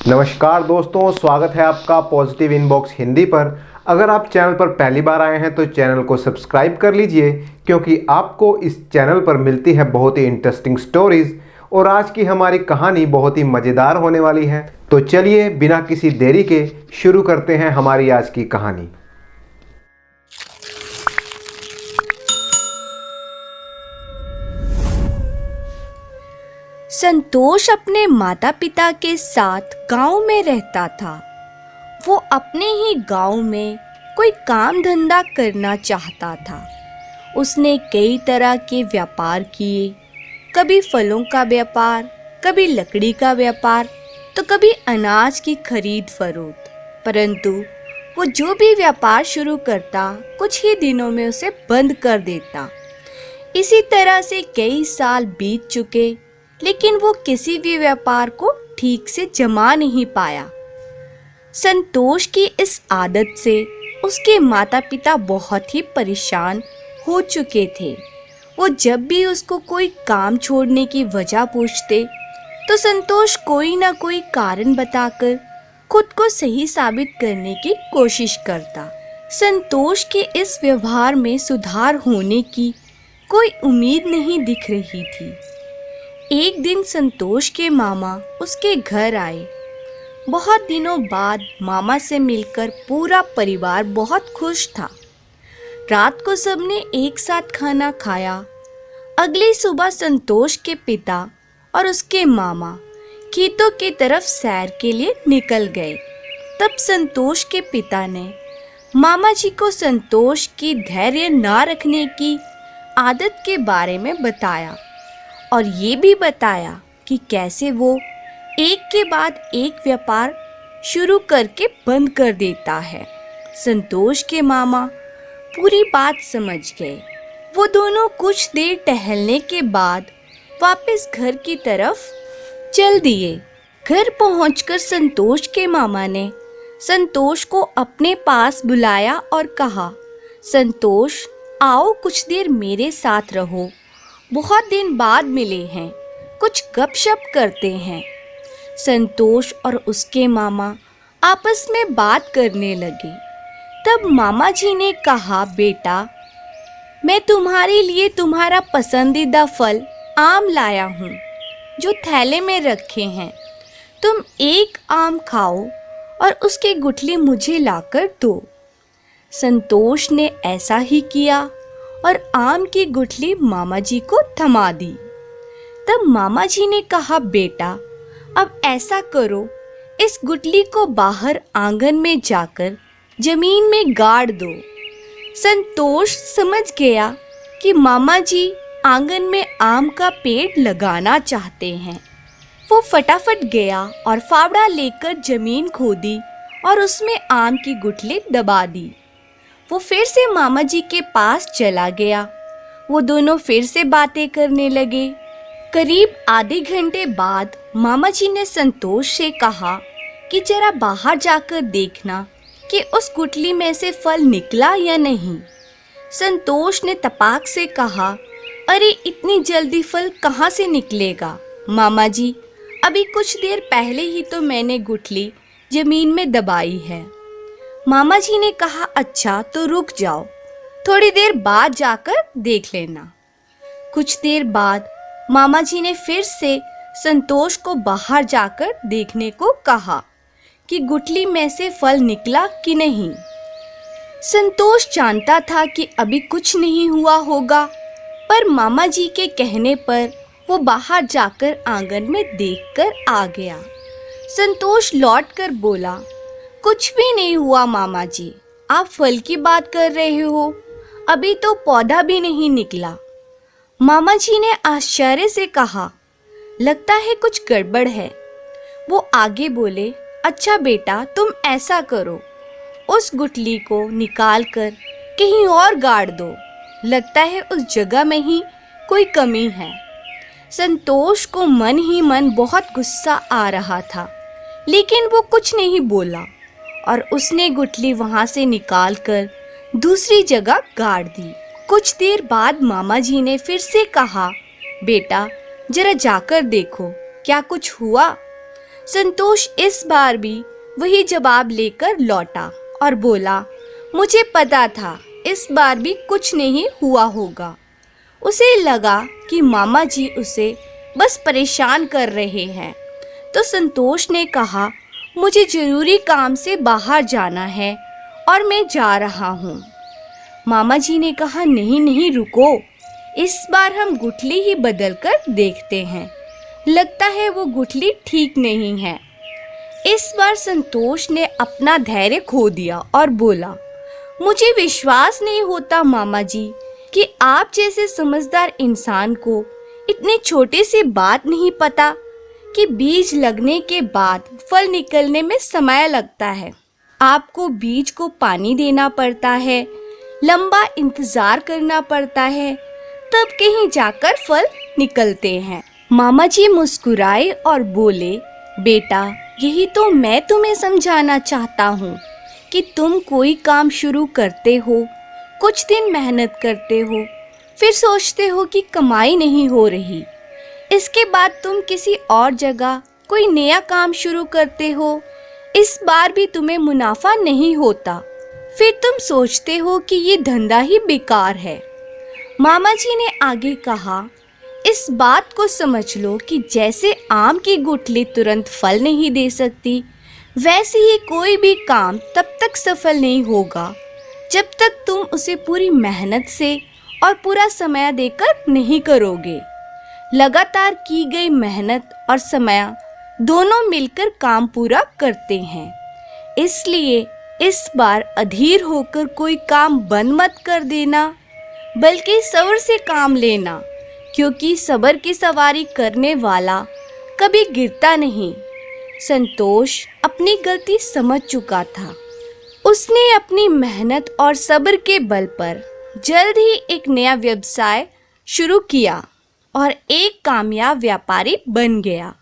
नमस्कार दोस्तों, स्वागत है आपका पॉजिटिव इनबॉक्स हिंदी पर। अगर आप चैनल पर पहली बार आए हैं तो चैनल को सब्सक्राइब कर लीजिए, क्योंकि आपको इस चैनल पर मिलती है बहुत ही इंटरेस्टिंग स्टोरीज। और आज की हमारी कहानी बहुत ही मज़ेदार होने वाली है। तो चलिए बिना किसी देरी के शुरू करते हैं हमारी आज की कहानी। संतोष अपने माता पिता के साथ गांव में रहता था। वो अपने ही गांव में कोई काम धंधा करना चाहता था। उसने कई तरह के व्यापार किए, कभी फलों का व्यापार, कभी लकड़ी का व्यापार, तो कभी अनाज की खरीद फरोख्त। परंतु वो जो भी व्यापार शुरू करता, कुछ ही दिनों में उसे बंद कर देता। इसी तरह से कई साल बीत चुके, लेकिन वो किसी भी व्यापार को ठीक से जमा नहीं पाया। संतोष की इस आदत से उसके माता पिता बहुत ही परेशान हो चुके थे। वो जब भी उसको कोई काम छोड़ने की वजह पूछते, तो संतोष कोई ना कोई कारण बताकर खुद को सही साबित करने की कोशिश करता। संतोष के इस व्यवहार में सुधार होने की कोई उम्मीद नहीं दिख रही थी। एक दिन संतोष के मामा उसके घर आए। बहुत दिनों बाद मामा से मिलकर पूरा परिवार बहुत खुश था। रात को सबने एक साथ खाना खाया। अगली सुबह संतोष के पिता और उसके मामा खेतों की तरफ सैर के लिए निकल गए। तब संतोष के पिता ने मामा जी को संतोष की धैर्य ना रखने की आदत के बारे में बताया, और ये भी बताया कि कैसे वो एक के बाद एक व्यापार शुरू करके बंद कर देता है। संतोष के मामा पूरी बात समझ गए। वो दोनों कुछ देर टहलने के बाद वापस घर की तरफ चल दिए। घर पहुंचकर संतोष के मामा ने संतोष को अपने पास बुलाया और कहा, संतोष आओ कुछ देर मेरे साथ रहो। बहुत दिन बाद मिले हैं, कुछ गपशप करते हैं। संतोष और उसके मामा आपस में बात करने लगे। तब मामा जी ने कहा, बेटा मैं तुम्हारे लिए तुम्हारा पसंदीदा फल आम लाया हूँ, जो थैले में रखे हैं। तुम एक आम खाओ और उसकी गुठली मुझे लाकर दो। संतोष ने ऐसा ही किया और आम की गुठली मामा जी को थमा दी। तब मामा जी ने कहा, बेटा अब ऐसा करो, इस गुठली को बाहर आंगन में जाकर जमीन में गाड़ दो। संतोष समझ गया कि मामा जी आंगन में आम का पेड़ लगाना चाहते हैं। वो फटाफट गया और फावड़ा लेकर जमीन खोदी और उसमें आम की गुठली दबा दी। वो फिर से मामा जी के पास चला गया। वो दोनों फिर से बातें करने लगे। करीब आधे घंटे बाद मामा जी ने संतोष से कहा कि जरा बाहर जाकर देखना कि उस गुठली में से फल निकला या नहीं। संतोष ने तपाक से कहा, अरे इतनी जल्दी फल कहाँ से निकलेगा मामा जी, अभी कुछ देर पहले ही तो मैंने गुठली जमीन में दबाई है। मामा जी ने कहा, अच्छा तो रुक जाओ, थोड़ी देर बाद जाकर देख लेना। कुछ देर बाद मामा जी ने फिर से संतोष को बाहर जाकर देखने को कहा कि गुठली में से फल निकला कि नहीं। संतोष जानता था कि अभी कुछ नहीं हुआ होगा, पर मामा जी के कहने पर वो बाहर जाकर आंगन में देखकर आ गया। संतोष लौटकर बोला, कुछ भी नहीं हुआ मामा जी, आप फल की बात कर रहे हो, अभी तो पौधा भी नहीं निकला। मामा जी ने आश्चर्य से कहा, लगता है कुछ गड़बड़ है। वो आगे बोले, अच्छा बेटा तुम ऐसा करो, उस गुठली को निकाल कर कहीं और गाड़ दो, लगता है उस जगह में ही कोई कमी है। संतोष को मन ही मन बहुत गुस्सा आ रहा था, लेकिन वो कुछ नहीं बोला और उसने गुठली वहां से निकालकर दूसरी जगह गाड़ दी। कुछ देर बाद मामा जी ने फिर से कहा, बेटा जरा जाकर देखो क्या कुछ हुआ। संतोष इस बार भी वही जवाब लेकर लौटा और बोला, मुझे पता था इस बार भी कुछ नहीं हुआ होगा। उसे लगा कि मामा जी उसे बस परेशान कर रहे हैं। तो संतोष ने कहा, मुझे जरूरी काम से बाहर जाना है और मैं जा रहा हूँ। मामा जी ने कहा, नहीं नहीं रुको, इस बार हम गुठली ही बदल कर देखते हैं, लगता है वो गुठली ठीक नहीं है। इस बार संतोष ने अपना धैर्य खो दिया और बोला, मुझे विश्वास नहीं होता मामा जी कि आप जैसे समझदार इंसान को इतनी छोटी सी बात नहीं पता कि बीज लगने के बाद फल निकलने में समय लगता है। आपको बीज को पानी देना पड़ता है, लंबा इंतजार करना पड़ता है, तब कहीं जाकर फल निकलते हैं। मामा जी मुस्कुराए और बोले, बेटा यही तो मैं तुम्हें समझाना चाहता हूँ कि तुम कोई काम शुरू करते हो, कुछ दिन मेहनत करते हो, फिर सोचते हो कि कमाई नहीं हो रही। इसके बाद तुम किसी और जगह कोई नया काम शुरू करते हो, इस बार भी तुम्हें मुनाफा नहीं होता, फिर तुम सोचते हो कि ये धंधा ही बेकार है। मामा जी ने आगे कहा, इस बात को समझ लो कि जैसे आम की गुठली तुरंत फल नहीं दे सकती, वैसे ही कोई भी काम तब तक सफल नहीं होगा जब तक तुम उसे पूरी मेहनत से और पूरा समय देकर नहीं करोगे। लगातार की गई मेहनत और समय दोनों मिलकर काम पूरा करते हैं। इसलिए इस बार अधीर होकर कोई काम बंद मत कर देना, बल्कि सब्र से काम लेना, क्योंकि सब्र की सवारी करने वाला कभी गिरता नहीं। संतोष अपनी गलती समझ चुका था। उसने अपनी मेहनत और सब्र के बल पर जल्द ही एक नया व्यवसाय शुरू किया और एक कामयाब व्यापारी बन गया।